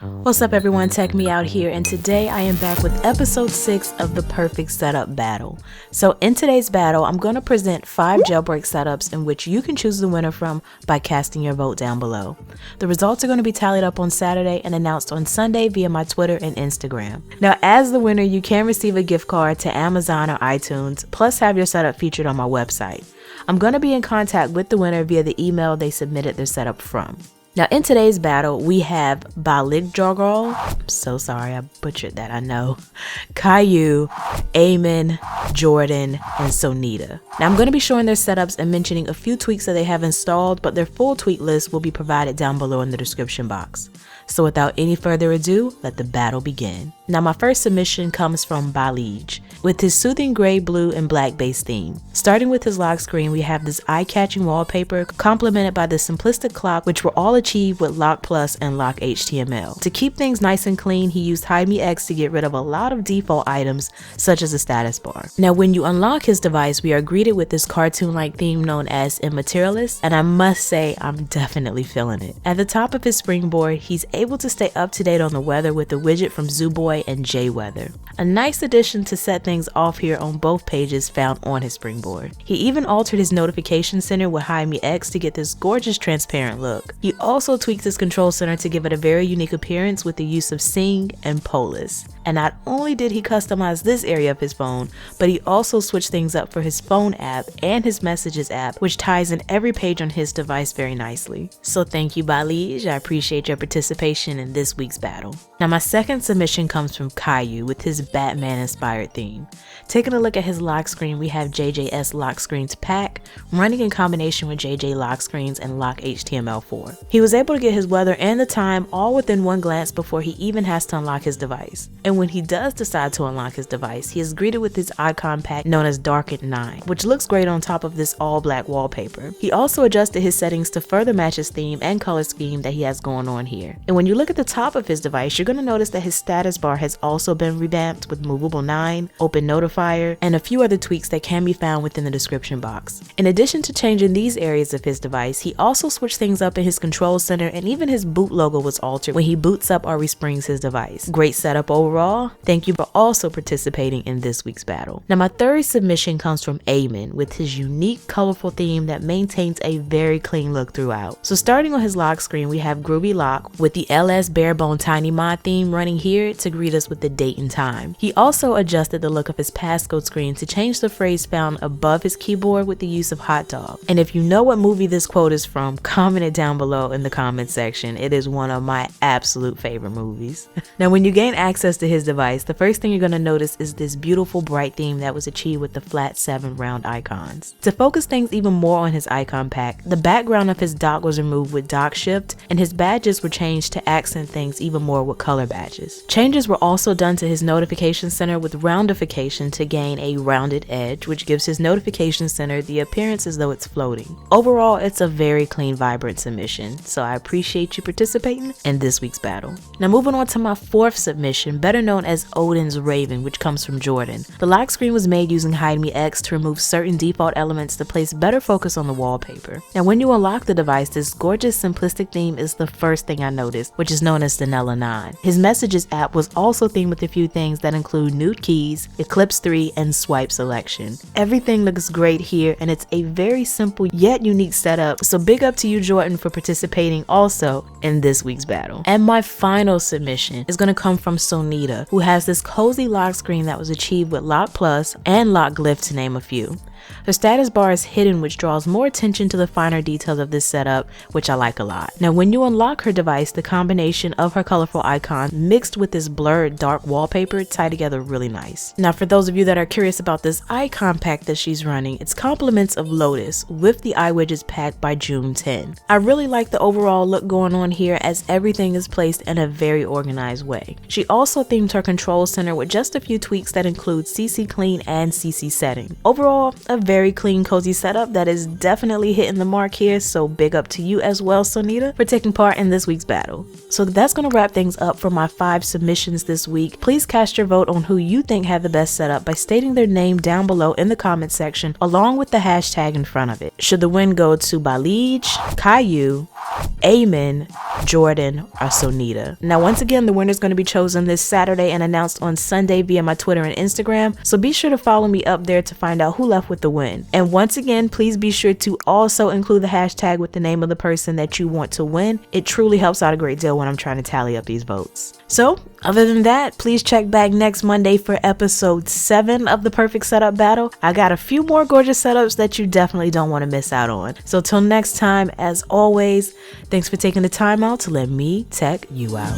What's up everyone, Tech Me Out here, and today I am back with episode 6 of the Perfect Setup Battle. So in today's battle, I'm going to present 5 jailbreak setups in which you can choose the winner from by casting your vote down below. The results are going to be tallied up on Saturday and announced on Sunday via my Twitter and Instagram. Now as the winner, you can receive a gift card to Amazon or iTunes, plus have your setup featured on my website. I'm going to be in contact with the winner via the email they submitted their setup from. Now in today's battle, we have Bilegjargal, I'm so sorry I butchered that, I know, Ky'Oo, Amon, Jordan, and Sonita. Now I'm going to be showing their setups and mentioning a few tweaks that they have installed, but their full tweak list will be provided down below in the description box. So without any further ado, let the battle begin. Now my first submission comes from BaliG with his soothing gray, blue, and black base theme. Starting with his lock screen, we have this eye-catching wallpaper complemented by the simplistic clock, which were all achieved with Lock Plus and LockHTML. To keep things nice and clean, he used HideMeX to get rid of a lot of default items such as a status bar. Now when you unlock his device, we are greeted with this cartoon-like theme known as Immaterialist, and I must say I'm definitely feeling it. At the top of his springboard, he's able to stay up to date on the weather with the widget from Zoobhoy and Jweather. A nice addition to set things off here on both pages found on his springboard. He even altered his notification center with HideMeX to get this gorgeous transparent look. He also tweaked his control center to give it a very unique appearance with the use of Seng and Polus. And not only did he customize this area of his phone, but he also switched things up for his phone app and his messages app, which ties in every page on his device very nicely. So thank you BaliG, I appreciate your participation in this week's battle. Now my second submission comes from Caillou with his Batman inspired theme. Taking a look at his lock screen, we have JJS LockScREENS pack running in combination with JJ LockScREENS and LockHTML4. He was able to get his weather and the time all within one glance before he even has to unlock his device. And when he does decide to unlock his device, he is greeted with his icon pack known as Darkened 9, which looks great on top of this all black wallpaper. He also adjusted his settings to further match his theme and color scheme that he has going on here. And when you look at the top of his device, you're going to notice that his status bar has also been revamped with moveable 9, open notifier, and a few other tweaks that can be found within the description box. In addition to changing these areas of his device, he also switched things up in his control center, and even his boot logo was altered when he boots up or resprings his device. Great setup overall. Thank you for also participating in this week's battle. Now my third submission comes from Amon with his unique colorful theme that maintains a very clean look throughout. So starting on his lock screen, we have Groovy Lock with the LS Barebone Tiny Mod theme running here to greet us with the date and time. He also adjusted the look of his passcode screen to change the phrase found above his keyboard with the use of hot dog. And if you know what movie this quote is from, comment it down below in the comments section. It is one of my absolute favorite movies. Now when you gain access to his device, the first thing you're going to notice is this beautiful bright theme that was achieved with the flat 7 round icons. To focus things even more on his icon pack, the background of his dock was removed with DockShift, and his badges were changed to accent things even more with color badges. Changes were also done to his notification center with roundification to gain a rounded edge, which gives his notification center the appearance as though it's floating. Overall, it's a very clean, vibrant submission, so I appreciate you participating in this week's battle. Now moving on to my fourth submission, better known as Odin's Raven, which comes from Jordan. The lock screen was made using HideMeX to remove certain default elements to place better focus on the wallpaper. Now when you unlock the device, this gorgeous simplistic theme is the first thing I noticed, which is known as Vanilla 9. His messages app was also themed with a few things that include nude keys, Eclipse 3, and swipe selection. Everything looks great here, and it's a very simple yet unique setup, so big up to you Jordan for participating also in this week's battle. And my final submission is going to come from Sonita, who has this cozy lock screen that was achieved with Lock Plus and Lock Glyph to name a few. Her status bar is hidden, which draws more attention to the finer details of this setup, which I like a lot. Now when you unlock her device, the combination of her colorful icon mixed with this blurred dark wallpaper tie together really nice. Now for those of you that are curious about this icon pack that she's running, it's compliments of Lotus with the Iwidgets pack by June 10. I really like the overall look going on here as everything is placed in a very organized way. She also themed her control center with just a few tweaks that include cclean and cc setting. Overall, a very clean, cozy setup that is definitely hitting the mark here, so big up to you as well, Sonita, for taking part in this week's battle. So that's going to wrap things up for my 5 submissions this week. Please cast your vote on who you think had the best setup by stating their name down below in the comment section along with the hashtag in front of it. Should the win go to BaliG, Ky'Oo, Amon, Jordan, or Sonita? Now once again, the winner is going to be chosen this Saturday and announced on Sunday via my Twitter and Instagram, so be sure to follow me up there to find out who left with the win. And once again, please be sure to also include the hashtag with the name of the person that you want to win. It truly helps out a great deal when I'm trying to tally up these votes. So other than that, please check back next Monday for episode 7 of the Perfect Setup Battle. I got a few more gorgeous setups that you definitely don't want to miss out on. So till next time, as always, thanks for taking the time out to let me tech you out.